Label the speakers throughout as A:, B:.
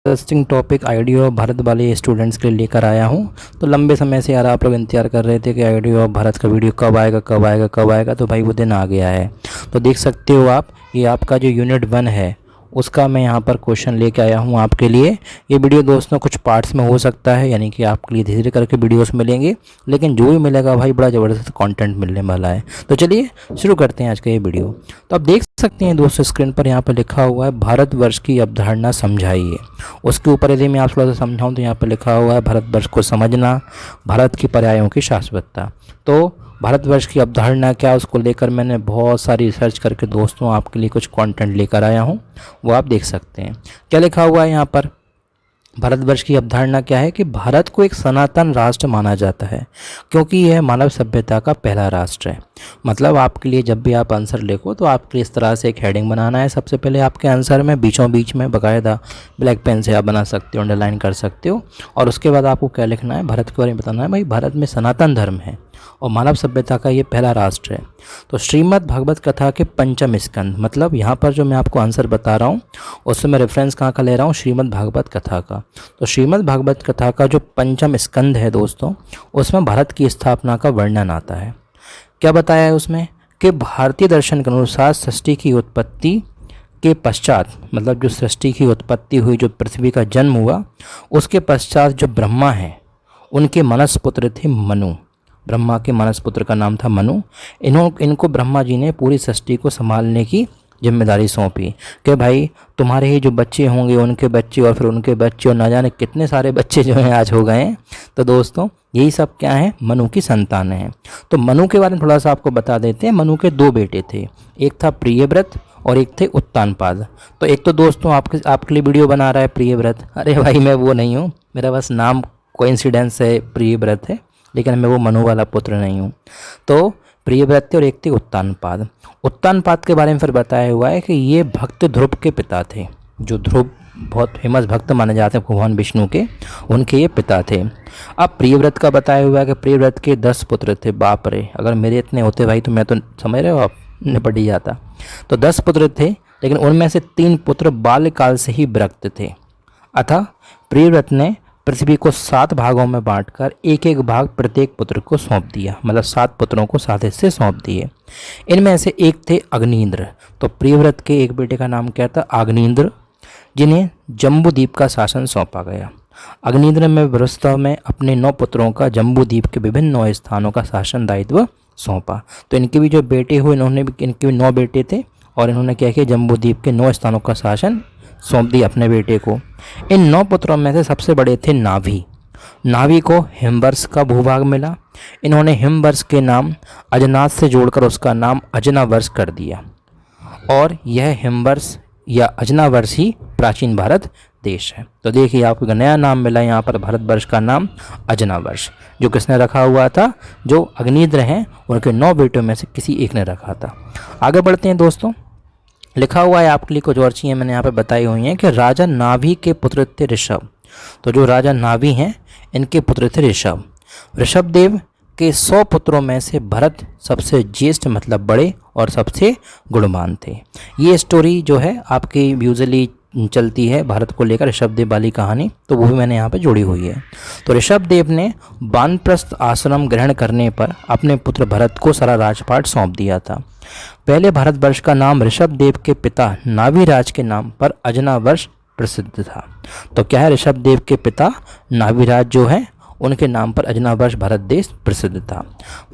A: Interesting topic idea of Bharat वाले students के लिए लेकर आया हूं। तो लंबे समय से यार आप लोग इंतजार कर रहे थे कि आइडिया ऑफ भारत का वीडियो कब आएगा कब आएगा कब आएगा, तो भाई वो दिन आ गया है। तो देख सकते हो आप, ये आपका जो यूनिट 1 है उसका मैं यहाँ पर क्वेश्चन लेके आया हूँ आपके लिए। ये वीडियो दोस्तों कुछ पार्ट्स में हो सकता है, यानी कि आपके लिए धीरे धीरे करके वीडियोस मिलेंगे, लेकिन जो भी मिलेगा भाई बड़ा ज़बरदस्त कंटेंट मिलने वाला है। तो चलिए शुरू करते हैं आज का ये वीडियो। तो आप देख सकते हैं दोस्तों स्क्रीन पर यहाँ पर लिखा हुआ है भारतवर्ष की अवधारणा समझाइए। उसके ऊपर यदि मैं आप थोड़ा सा समझाऊँ तो यहाँ पर लिखा हुआ है भारतवर्ष को समझना, भारत की पर्यायों की शाश्वतता। तो भारतवर्ष की अवधारणा क्या, उसको लेकर मैंने बहुत सारी रिसर्च करके दोस्तों आपके लिए कुछ कंटेंट लेकर आया हूँ, वो आप देख सकते हैं। क्या लिखा हुआ है यहाँ पर, भारतवर्ष की अवधारणा क्या है कि भारत को एक सनातन राष्ट्र माना जाता है क्योंकि यह मानव सभ्यता का पहला राष्ट्र है। मतलब आपके लिए जब भी आप आंसर लिखो तो आपके इस तरह से एक हेडिंग बनाना है। सबसे पहले आपके आंसर में बीचों बीच में बाकायदा ब्लैक पेन से आप बना सकते हो, अंडरलाइन कर सकते हो, और उसके बाद आपको क्या लिखना है, भारत के बारे में बताना है। भाई भारत में सनातन धर्म है और मानव सभ्यता का ये पहला राष्ट्र है। तो श्रीमद् भागवत कथा के पंचम स्कंद, मतलब यहाँ पर जो मैं आपको आंसर बता रहा हूँ उससे मैं रेफरेंस कहाँ का ले रहा हूँ, श्रीमद् भागवत कथा का। तो श्रीमद् भागवत कथा का जो पंचम स्कंद है दोस्तों, उसमें भारत की स्थापना का वर्णन आता है। क्या बताया है उसमें कि भारतीय दर्शन के अनुसार सृष्टि की उत्पत्ति के पश्चात, मतलब जो सृष्टि की उत्पत्ति हुई, जो पृथ्वी का जन्म हुआ, उसके पश्चात जो ब्रह्मा हैं उनके मानस पुत्र थे मनु। ब्रह्मा के मानस पुत्र का नाम था मनु। इनको ब्रह्मा जी ने पूरी सृष्टि को संभालने की जिम्मेदारी सौंपी कि भाई तुम्हारे ही जो बच्चे होंगे, उनके बच्चे और फिर उनके बच्चे और ना जाने कितने सारे बच्चे जो हैं आज हो गए हैं। तो दोस्तों यही सब क्या है, मनु की संतान हैं। तो मनु के बारे में थोड़ा सा आपको बता देते हैं। मनु के 2 बेटे थे, एक था प्रियव्रत और एक थे उत्तानपाद। तो एक तो दोस्तों आपके लिए वीडियो बना रहा है प्रियव्रत, अरे भाई मैं वो नहीं हूँ, मेरा बस नाम कोइंसिडेंस है, प्रियव्रत है, लेकिन मैं वो मनु वाला पुत्र नहीं हूँ। तो प्रियव्रत थे और एक थे उत्तानपाद। उत्तानपाद के बारे में फिर बताया हुआ है कि ये भक्त ध्रुव के पिता थे। जो ध्रुव बहुत फेमस भक्त माने जाते हैं भगवान विष्णु के, उनके ये पिता थे। अब प्रियव्रत का बताया हुआ है कि प्रियव्रत के 10 पुत्र थे। बाप रे, अगर मेरे इतने होते भाई तो मैं तो समझ रहे हो आप निपट ही जाता। तो 10 पुत्र थे, लेकिन उनमें से 3 पुत्र बाल्यकाल से ही विरक्त थे। अतः प्रियव्रत ने पृथ्वी को 7 भागों में बांटकर एक एक भाग प्रत्येक पुत्र को सौंप दिया, मतलब 7 पुत्रों को 7 हिस्से सौंप दिए। इनमें से एक थे अग्निन्द्र। तो प्रियव्रत के एक बेटे का नाम क्या था, अग्निन्द्र, जिन्हें जम्बूद्वीप का शासन सौंपा गया। अग्निन्द्र में वास्तव में अपने 9 पुत्रों का जम्बूद्वीप के विभिन्न 9 स्थानों का शासन दायित्व सौंपा। तो इनके भी जो बेटे हुए, इनके भी 9 बेटे थे और इन्होंने क्या किया, जम्बूद्वीप के 9 स्थानों का शासन सौंप दिया अपने बेटे को। इन 9 पुत्रों में से सबसे बड़े थे नाभि। नाभि को हिमवर्ष का भूभाग मिला। इन्होंने हिमवर्ष के नाम अजनाथ से जोड़कर उसका नाम अजनावर्ष कर दिया, और यह हिमवर्ष या अजनावर्ष ही प्राचीन भारत देश है। तो देखिए आपको नया नाम मिला यहाँ पर, भारतवर्ष का नाम अजनावर्ष, जो किसने रखा हुआ था, जो अग्निन्द्र हैं उनके 9 बेटों में से किसी एक ने रखा था। आगे बढ़ते हैं दोस्तों। लिखा हुआ है आपके लिए कुछ और चीज़ें मैंने यहाँ पे बताई हुई हैं कि राजा नाभि के पुत्र थे ऋषभ। तो जो राजा नाभि हैं इनके पुत्र थे ऋषभ। ऋषभदेव के 100 पुत्रों में से भरत सबसे ज्येष्ठ, मतलब बड़े और सबसे गुणवान थे। ये स्टोरी जो है आपकी यूजुअली चलती है भारत को लेकर, ऋषभदेव वाली कहानी, तो वो भी मैंने यहाँ पे जोड़ी हुई है। तो ऋषभदेव ने वानप्रस्थ आश्रम ग्रहण करने पर अपने पुत्र भरत को सारा राजपाट सौंप दिया था। पहले भारतवर्ष का नाम ऋषभदेव के पिता नाभिराज के नाम पर अजनावर्ष प्रसिद्ध था। तो क्या है, ऋषभदेव के पिता नाभिराज जो है उनके नाम पर अजनावर्ष भारत देश प्रसिद्ध था।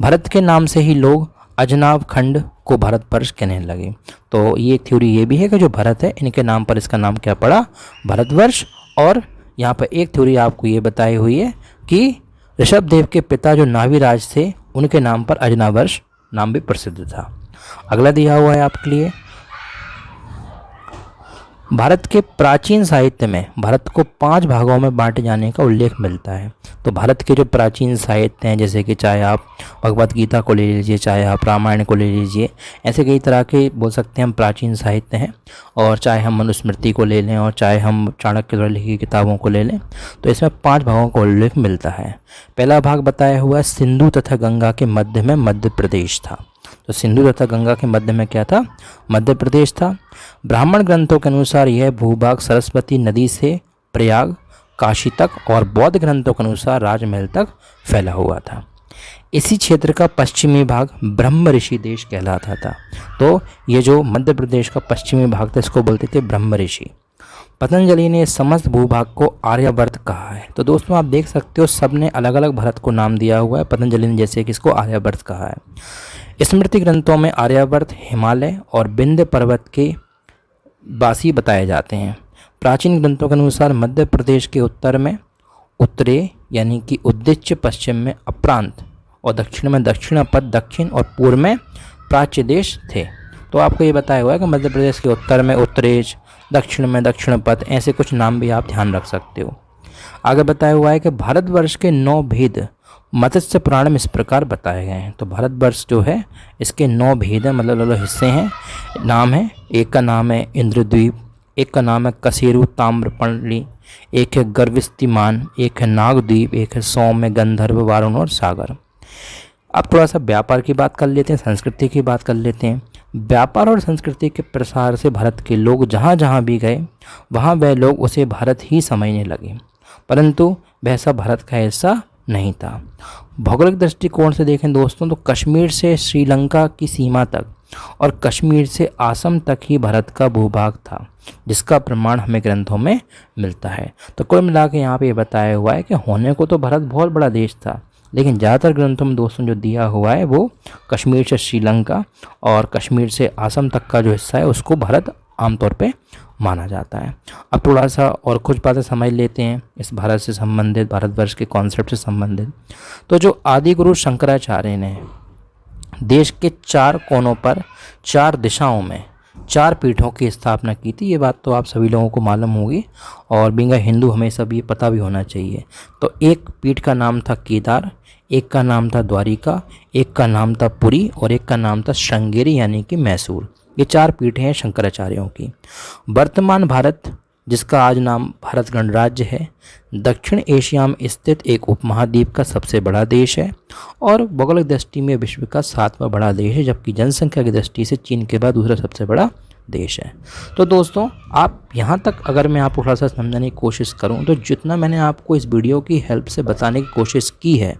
A: भारत के नाम से ही लोग अजनाव खंड को भारतवर्ष कहने लगे। तो ये एक थ्योरी ये भी है कि जो भारत है इनके नाम पर इसका नाम क्या पड़ा, भारतवर्ष। और यहाँ पर एक थ्योरी आपको ये बताई हुई है कि ऋषभदेव के पिता जो नाभिराज थे उनके नाम पर अजनावर्ष नाम भी प्रसिद्ध था। अगला दिया हुआ है आपके लिए, भारत के प्राचीन साहित्य में भारत को 5 भागों में बांटे जाने का उल्लेख मिलता है। तो भारत के जो प्राचीन साहित्य हैं, जैसे कि चाहे आप भगवत गीता को ले लीजिए, चाहे आप रामायण को ले लीजिए, ऐसे कई तरह के बोल सकते हैं हम प्राचीन साहित्य हैं। और चाहे हम मनुस्मृति को ले लें और चाहे हम चाणक्य द्वारा लिखी किताबों को ले लें, तो इसमें 5 भागों का उल्लेख मिलता है। पहला भाग बताया हुआ सिंधु तथा गंगा के मध्य में मध्य प्रदेश था। तो सिंधु तथा गंगा के मध्य में क्या था, मध्य प्रदेश था। ब्राह्मण ग्रंथों के अनुसार यह भूभाग सरस्वती नदी से प्रयाग, काशी तक और बौद्ध ग्रंथों के अनुसार राजमहल तक फैला हुआ था। इसी क्षेत्र का पश्चिमी भाग ब्रह्म ऋषि देश कहलाता था। तो ये जो मध्य प्रदेश का पश्चिमी भाग था इसको बोलते थे ब्रह्म ऋषि। पतंजलि ने समस्त भूभाग को आर्यावर्त कहा है। तो दोस्तों आप देख सकते हो सब ने अलग अलग भारत को नाम दिया हुआ है। पतंजलि ने जैसे कि इसको आर्यावर्त कहा है। स्मृति ग्रंथों में आर्यावर्त हिमालय और विंध्य पर्वत के वासी बताए जाते हैं। प्राचीन ग्रंथों के अनुसार मध्य प्रदेश के उत्तर में उत्तरे यानी कि उद्दिच्य, पश्चिम में अप्रांत और दक्षिण में दक्षिणापथ, दक्षिण और पूर्व में प्राच्य देश थे। तो आपको ये बताया हुआ है कि मध्य प्रदेश के उत्तर में उत्तरेज, दक्षिण में दक्षिणपथ, ऐसे कुछ नाम भी आप ध्यान रख सकते हो। आगे बताया हुआ है कि भारतवर्ष के 9 भेद मत्स्य पुराण में इस प्रकार बताए गए हैं। तो भारतवर्ष जो है इसके 9 भेद हैं, मतलब अलग हिस्से हैं, नाम है। एक का नाम है इंद्रद्वीप, एक का नाम है कसेरु ताम्रपर्णी, एक है गर्विस्तिमान, एक है नागद्वीप, एक है सौम्य, गंधर्व, वारुण और सागर। अब थोड़ा सा व्यापार की बात कर लेते हैं, संस्कृति की बात कर लेते हैं। व्यापार और संस्कृति के प्रसार से भारत के लोग जहाँ जहाँ भी गए वहाँ वह लोग उसे भारत ही समझने लगे, परंतु वह सब भारत का हिस्सा नहीं था। भौगोलिक दृष्टिकोण से देखें दोस्तों तो कश्मीर से श्रीलंका की सीमा तक और कश्मीर से आसम तक ही भारत का भूभाग था, जिसका प्रमाण हमें ग्रंथों में मिलता है। तो कुल मिला के यहाँ पे ये बताया हुआ है कि होने को तो भारत बहुत बड़ा देश था, लेकिन ज़्यादातर ग्रंथों में दोस्तों जो दिया हुआ है वो कश्मीर से श्रीलंका और कश्मीर से आसम तक का जो हिस्सा है उसको भारत आमतौर पे माना जाता है। अब थोड़ा सा और कुछ बातें समझ लेते हैं इस भारत से संबंधित, भारतवर्ष के कॉन्सेप्ट से संबंधित। तो जो आदि गुरु शंकराचार्य ने देश के 4 कोनों पर 4 दिशाओं में 4 पीठों की स्थापना की थी, ये बात तो आप सभी लोगों को मालूम होगी और बीइंग अ हिंदू हमें सब ये पता भी होना चाहिए। तो एक पीठ का नाम था केदार, एक का नाम था द्वारिका, एक का नाम था पुरी और एक का नाम था श्रृंगेरी यानी कि मैसूर। ये 4 पीठें हैं शंकराचार्यों की। वर्तमान भारत, जिसका आज नाम भारत गणराज्य है, दक्षिण एशिया में स्थित एक उपमहाद्वीप का सबसे बड़ा देश है और भौगोलिक दृष्टि में विश्व का 7वां बड़ा देश है, जबकि जनसंख्या की दृष्टि से चीन के बाद दूसरा सबसे बड़ा देश है। तो दोस्तों आप यहाँ तक अगर मैं आपको थोड़ा सा समझाने की कोशिश करूँ तो जितना मैंने आपको इस वीडियो की हेल्प से बताने की कोशिश की है,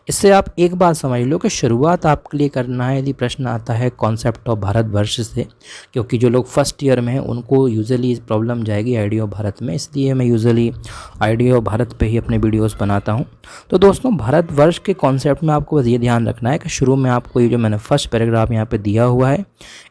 A: इससे आप एक बात समझ लो कि शुरुआत आपके लिए करना है यदि प्रश्न आता है कॉन्सेप्ट ऑफ भारतवर्ष से, क्योंकि जो लोग फर्स्ट ईयर में हैं उनको यूजुअली प्रॉब्लम जाएगी आइडिया ऑफ भारत में, इसलिए मैं यूजुअली आइडिया ऑफ भारत पे ही अपने वीडियोस बनाता हूँ। तो दोस्तों भारतवर्ष के कॉन्सेप्ट में आपको बस ये ध्यान रखना है कि शुरू में आपको ये जो मैंने फर्स्ट पैराग्राफ यहाँ पे दिया हुआ है,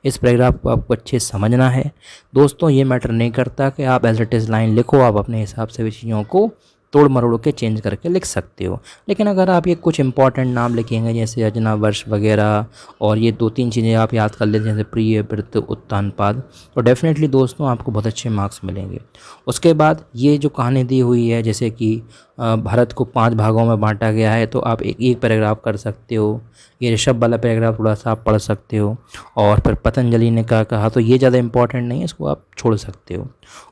A: इस पैराग्राफ को आपको अच्छे से समझना है। दोस्तों ये मैटर नहीं करता कि आप एज इट इज़ लाइन लिखो, आप अपने हिसाब से भी चीज़ों को तोड़ मरोड़ के चेंज करके लिख सकते हो। लेकिन अगर आप ये कुछ इंपॉर्टेंट नाम लिखेंगे जैसे अजना वर्ष वगैरह और ये 2-3 चीज़ें आप याद कर लेते हैं जैसे प्रिय, वृत्त, उत्तानपाद, तो डेफिनेटली दोस्तों आपको बहुत अच्छे मार्क्स मिलेंगे। उसके बाद ये जो कहानी दी हुई है जैसे कि भारत को 5 भागों में बांटा गया है, तो आप एक पैराग्राफ कर सकते हो। ये ऋषभ वाला पैराग्राफ थोड़ा सा आप पढ़ सकते हो और फिर पतंजलि ने क्या कहा तो ये ज़्यादा इंपॉर्टेंट नहीं है, इसको आप छोड़ सकते हो।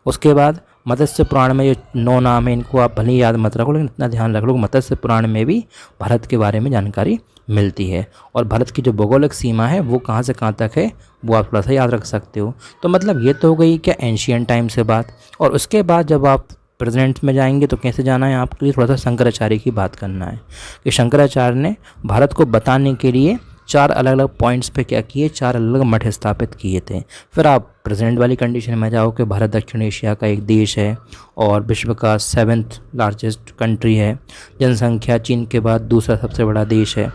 A: उसके बाद मत्स्य पुराण में जो 9 नाम है इनको आप भले ही याद मत रखो, लेकिन इतना ध्यान रख लो मत्स्य पुराण में भी भारत के बारे में जानकारी मिलती है और भारत की जो भौगोलिक सीमा है वो कहाँ से कहाँ तक है वो आप थोड़ा सा याद रख सकते हो। तो मतलब ये तो हो गई क्या एंशियंट टाइम से बात। और उसके बाद जब आप प्रेजेंट में जाएंगे तो कैसे जाना है आपके लिए, थोड़ा सा शंकराचार्य की बात करना है कि शंकराचार्य ने भारत को बताने के लिए 4 अलग अलग पॉइंट्स पे क्या किए, 4 अलग अलग मठ स्थापित किए थे। फिर आप प्रेजेंट वाली कंडीशन में जाओ कि भारत दक्षिण एशिया का एक देश है और विश्व का 7th लार्जेस्ट कंट्री है, जनसंख्या चीन के बाद दूसरा सबसे बड़ा देश है।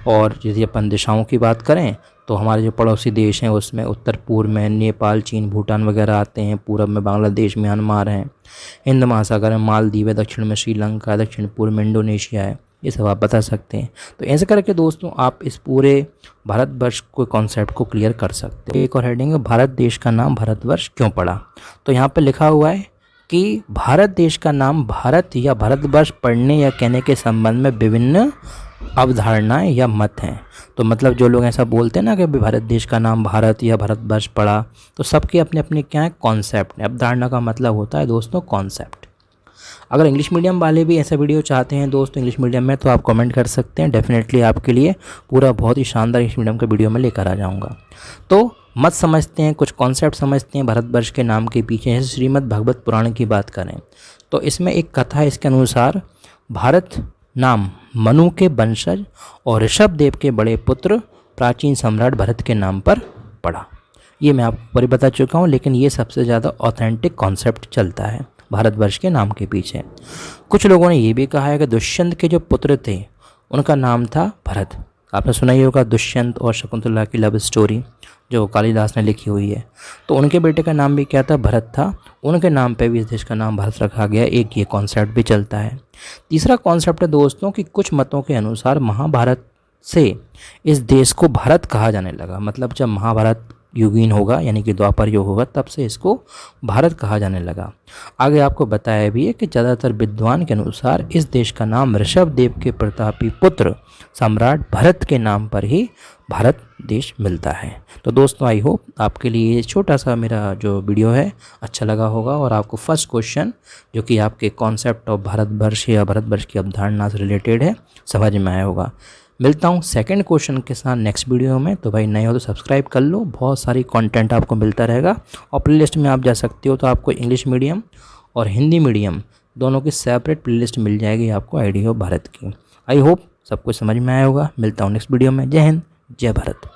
A: और यदि अपन दिशाओं की बात करें तो हमारे जो पड़ोसी देश हैं उसमें उत्तर पूर्व में नेपाल, चीन, भूटान वगैरह आते हैं, पूरब में बांग्लादेश, म्यांमार हैं, हिंद महासागर में मालदीव है, दक्षिण में श्रीलंका, दक्षिण पूर्व में इंडोनेशिया है। ये सब आप बता सकते हैं। तो ऐसे करके दोस्तों आप इस पूरे भारतवर्ष को कॉन्सेप्ट को क्लियर कर सकते हो। एक और हेडिंग है भारत देश का नाम भारतवर्ष क्यों पड़ा। तो यहाँ पे लिखा हुआ है कि भारत देश का नाम भारत या भारतवर्ष पढ़ने या कहने के संबंध में विभिन्न अवधारणाएं या मत हैं। तो मतलब जो लोग ऐसा बोलते हैं ना कि भारत देश का नाम भारत या भारतवर्ष पड़ा, तो सबके अपने अपने क्या है कॉन्सेप्ट है। अवधारणा का मतलब होता है दोस्तों कॉन्सेप्ट। अगर इंग्लिश मीडियम वाले भी ऐसा वीडियो चाहते हैं दोस्तों इंग्लिश मीडियम में, तो आप कमेंट कर सकते हैं, डेफिनेटली आपके लिए पूरा बहुत ही शानदार इंग्लिश मीडियम का वीडियो में लेकर आ जाऊंगा। तो मत समझते हैं, कुछ कॉन्सेप्ट समझते हैं भारतवर्ष के नाम के पीछे। जैसे श्रीमद् भागवत पुराण की बात करें तो इसमें एक कथा है, इसके अनुसार भारत नाम मनु के वंशज और ऋषभदेव के बड़े पुत्र प्राचीन सम्राट भरत के नाम पर पड़ा। ये मैं आपको ऊपर ही बता चुका हूँ, लेकिन ये सबसे ज़्यादा ऑथेंटिक कॉन्सेप्ट चलता है भारतवर्ष के नाम के पीछे। कुछ लोगों ने ये भी कहा है कि दुष्यंत के जो पुत्र थे उनका नाम था भरत। आपने सुना ही होगा दुष्यंत और शकुंतला की लव स्टोरी जो कालिदास ने लिखी हुई है। तो उनके बेटे का नाम भी क्या था, भरत था। उनके नाम पे भी इस देश का नाम भारत रखा गया। एक ये कॉन्सेप्ट भी चलता है। तीसरा कॉन्सेप्ट है दोस्तों कि कुछ मतों के अनुसार महाभारत से इस देश को भारत कहा जाने लगा। मतलब जब महाभारत युगीन होगा यानी कि द्वापर युग होगा तब से इसको भारत कहा जाने लगा। आगे आपको बताया भी है कि ज़्यादातर विद्वान के अनुसार इस देश का नाम ऋषभदेव के प्रतापी पुत्र सम्राट भरत के नाम पर ही भारत देश मिलता है। तो दोस्तों आई होप आपके लिए ये छोटा सा मेरा जो वीडियो है अच्छा लगा होगा और आपको फर्स्ट क्वेश्चन जो कि आपके कॉन्सेप्ट ऑफ भारतवर्ष या भारतवर्ष की अवधारणा से रिलेटेड है समझ में आया होगा। मिलता हूँ सेकंड क्वेश्चन के साथ नेक्स्ट वीडियो में। तो भाई नए हो तो सब्सक्राइब कर लो, बहुत सारी कंटेंट आपको मिलता रहेगा। और प्लेलिस्ट में आप जा सकते हो तो आपको इंग्लिश मीडियम और हिंदी मीडियम दोनों की सेपरेट प्लेलिस्ट मिल जाएगी आपको आइडिया ऑफ भारत की। आई होप सब कुछ समझ में आया होगा। मिलता हूँ नेक्स्ट वीडियो में। जय हिंद, जय भारत।